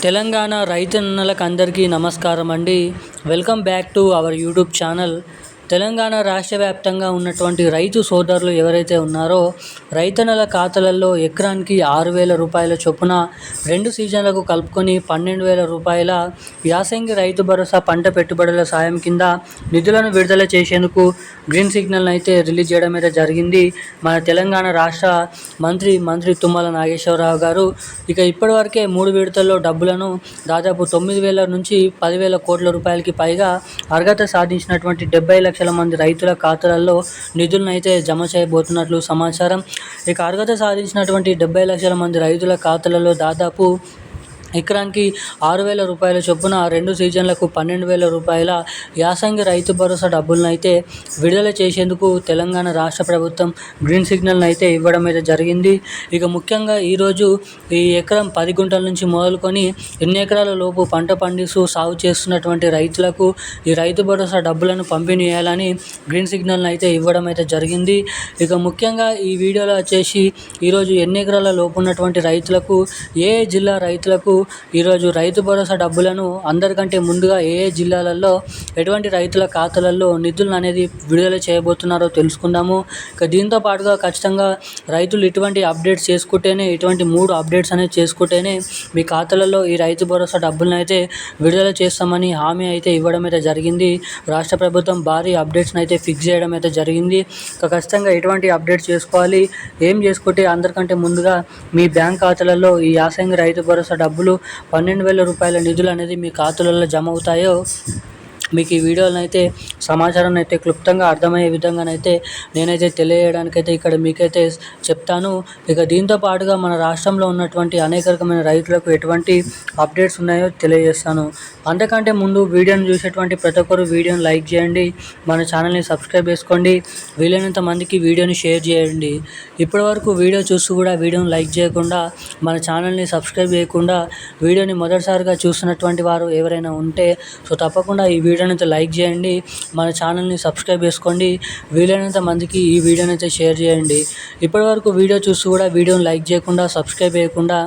తెలంగాణ రైతన్నలకు అందరికీ నమస్కారం అండి. Welcome back to our YouTube channel. Telangana రాష్ట్ర వ్యాప్తంగా ఉన్నటువంటి రైతు సోదరులు ఎవరైతే ఉన్నారో రైతన్నల ఖాతాలలో ఎకరానికి 6,000 రూపాయల చొప్పున 2 సీజన్లకు కలుపుకొని 12,000 రూపాయల యాసంగి రైతు భరోసా పంట పెట్టుబడుల సాయం కింద నిధులను విడుదల చేసేందుకు గ్రీన్ సిగ్నల్ అయితే రిలీజ్ చేయడం అయితే జరిగింది మన తెలంగాణ రాష్ట్ర మంత్రి తుమ్మల నాగేశ్వరరావు గారు. ఇక ఇప్పటివరకే 3 విడతల్లో డబ్బులను దాదాపు 9,000 నుంచి 10,000 కోట్ల రూపాయలకి పైగా అర్హత సాధించినటువంటి 70 లక్షల మంది రైతుల ఖాతాలలో నిధులను అయితే జమ చేయబోతున్నట్లు సమాచారం. ఇక అర్హత సాధించినటువంటి 70 లక్షల మంది రైతుల ఖాతాలలో దాదాపు ఎకరానికి 6,000 రూపాయల చొప్పున 2 సీజన్లకు 12,000 రూపాయల యాసంగి రైతు భరోసా డబ్బులను అయితే విడుదల చేసేందుకు తెలంగాణ రాష్ట్ర ప్రభుత్వం గ్రీన్ సిగ్నల్ని అయితే ఇవ్వడం అయితే జరిగింది. ఇక ముఖ్యంగా ఈరోజు ఈ ఎకరం 10 గుంటల నుంచి మొదలుకొని ఎన్ని ఎకరాల లోపు పంట పండిస్తూ సాగు చేస్తున్నటువంటి రైతులకు ఈ రైతు భరోసా డబ్బులను పంపిణీ చేయాలని గ్రీన్ సిగ్నల్ని అయితే ఇవ్వడం అయితే జరిగింది. ఇక ముఖ్యంగా ఈ వీడియోలో వచ్చేసి ఈరోజు ఎన్ని ఎకరాల లోపు ఉన్నటువంటి రైతులకు, ఏ జిల్లా రైతులకు ఈరోజు రైతు భరోసా డబ్బులను అందరికంటే ముందుగా ఏ జిల్లాలలో ఎటువంటి రైతుల ఖాతాలలో నిధులను అనేది విడుదల చేయబోతున్నారో తెలుసుకుందాము. ఇక దీంతో పాటుగా ఖచ్చితంగా రైతులు ఇటువంటి అప్డేట్స్ చేసుకుంటేనే, ఇటువంటి 3 అప్డేట్స్ అనేది చేసుకుంటేనే మీ ఖాతాలలో ఈ రైతు భరోసా డబ్బులను అయితే విడుదల చేస్తామని హామీ అయితే ఇవ్వడం అయితే జరిగింది. రాష్ట్ర ప్రభుత్వం భారీ అప్డేట్స్ని అయితే ఫిక్స్ చేయడం అయితే జరిగింది. ఇక ఖచ్చితంగా ఎటువంటి అప్డేట్స్ చేసుకోవాలి, ఏం చేసుకుంటే అందరికంటే ముందుగా మీ బ్యాంక్ ఖాతాలలో ఈ యాసంగి రైతు భరోసా డబ్బులు 12,000 రూపాయల నిధులు అనేది మీ ఖాతాలలో జమ అవుతాయో మీకు ఈ వీడియోలను అయితే సమాచారాన్ని అయితే క్లుప్తంగా అర్థమయ్యే విధంగానైతే నేనైతే తెలియజేయడానికైతే ఇక్కడ మీకైతే చెప్తాను. ఇక దీంతో పాటుగా మన రాష్ట్రంలో ఉన్నటువంటి అనేక రకమైన రైతులకు ఎటువంటి అప్డేట్స్ ఉన్నాయో తెలియజేస్తాను. అంతకంటే ముందు వీడియోని చూసేటువంటి ప్రతి ఒక్కరు వీడియోని లైక్ చేయండి, మన ఛానల్ని సబ్స్క్రైబ్ చేసుకోండి, వీలైనంత మందికి వీడియోని షేర్ చేయండి. ఇప్పటివరకు వీడియో చూస్తూ కూడా వీడియోని లైక్ చేయకుండా, మన ఛానల్ని సబ్స్క్రైబ్ చేయకుండా వీడియోని మొదటిసారిగా చూస్తున్నటువంటి వారు ఎవరైనా ఉంటే తప్పకుండా ఈ వీడియోని అయితే లైక్ చేయండి, మన ఛానల్ని సబ్స్క్రైబ్ చేసుకోండి, వీలైనంత మందికి ఈ వీడియోని అయితే షేర్ చేయండి. ఇప్పటివరకు వీడియో చూస్తూ కూడా వీడియోని లైక్ చేయకుండా, సబ్స్క్రైబ్ చేయకుండా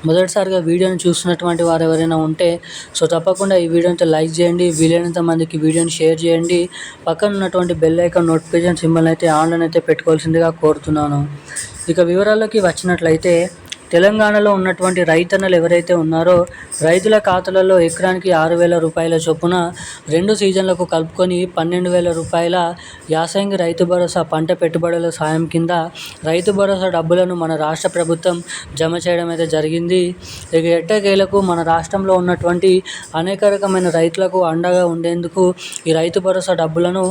మొదటిసారిగా వీడియోని చూస్తున్నటువంటి వారు ఎవరైనా ఉంటే తప్పకుండా ఈ వీడియోని లైక్ చేయండి, వీలైనంత మందికి వీడియోని షేర్ చేయండి. పక్కన ఉన్నటువంటి బెల్ ఐకాన్ నోటిఫికేషన్ సింబల్ అయితే ఆన్లైన్ అయితే పెట్టుకోవాల్సిందిగా కోరుతున్నాను. ఇక వివరాల్లోకి వచ్చినట్లయితే తెలంగాణలో ఉన్నటువంటి రైతన్నలు ఎవరైతే ఉన్నారో రైతుల ఖాతాలలో ఎకరానికి 6,000 రూపాయల చొప్పున 2 సీజన్లకు కలుపుకొని 12,000 రూపాయల యాసంగి రైతు భరోసా పంట పెట్టుబడుల సాయం కింద రైతు భరోసా డబ్బులను మన రాష్ట్ర ప్రభుత్వం జమ చేయడం అయితే జరిగింది. ఇక ఎట్టకేలకు మన రాష్ట్రంలో ఉన్నటువంటి అనేక రకమైన రైతులకు అండగా ఉండేందుకు ఈ రైతు భరోసా డబ్బులను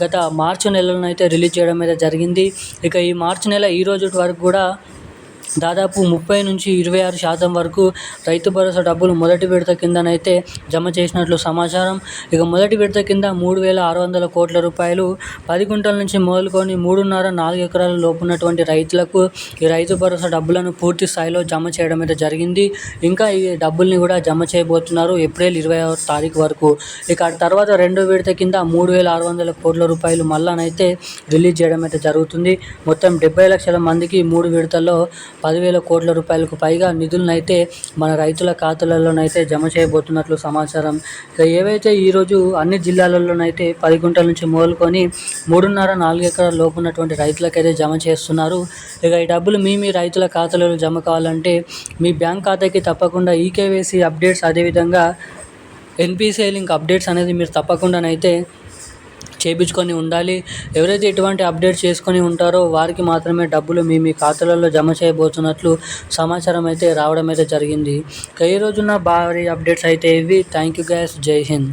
గత మార్చి నెలలోనైతే రిలీజ్ చేయడం అయితే జరిగింది. ఇక ఈ మార్చి నెల ఈ రోజు వరకు కూడా దాదాపు 30 నుంచి 26% వరకు రైతు భరోసా డబ్బులు మొదటి విడత కిందనైతే జమ చేసినట్లు సమాచారం. ఇక మొదటి విడత కింద 3,600 కోట్ల రూపాయలు 10 గుంటల నుంచి మొదలుకొని 3.5-4 ఎకరాల లోపు ఉన్నటువంటి రైతులకు ఈ రైతు భరోసా డబ్బులను పూర్తి స్థాయిలో జమ చేయడం అయితే జరిగింది. ఇంకా ఈ డబ్బుల్ని కూడా జమ చేయబోతున్నారు ఏప్రిల్ 20వ తారీఖు వరకు. ఇక తర్వాత రెండో విడత కింద 3,600 కోట్ల రూపాయలు మళ్ళానైతే రిలీజ్ చేయడం అయితే జరుగుతుంది. మొత్తం 70 లక్షల మందికి 3 విడతల్లో 10,000 కోట్ల రూపాయలకు పైగా నిధులను అయితే మన రైతుల ఖాతాలలోనైతే జమ చేయబోతున్నట్లు సమాచారం. ఇక ఏవైతే ఈరోజు అన్ని జిల్లాలలోనైతే 10 గుంటల నుంచి మొదలుకొని 3.5-4 ఎకరాల లోపు ఉన్నటువంటి రైతులకైతే జమ చేస్తున్నారు. ఇక ఈ డబ్బులు మీ రైతుల ఖాతాలలో జమ కావాలంటే మీ బ్యాంక్ ఖాతాకి తప్పకుండా ఈకేవైసీ అప్డేట్స్, అదేవిధంగా ఎన్పిసిఐ లింక్ అప్డేట్స్ అనేది మీరు తప్పకుండానైతే చేయించుకొని ఉండాలి. ఎవరైతే ఇటువంటి అప్డేట్స్ చేసుకొని ఉంటారో వారికి మాత్రమే డబ్బులు మీ ఖాతాలలో జమ చేయబోతున్నట్లు సమాచారం అయితే రావడం అయితే జరిగింది. ఈ రోజున్న భారీ అప్డేట్స్ అయితే ఇవి. థ్యాంక్ యూ గైస్, జై హింద్.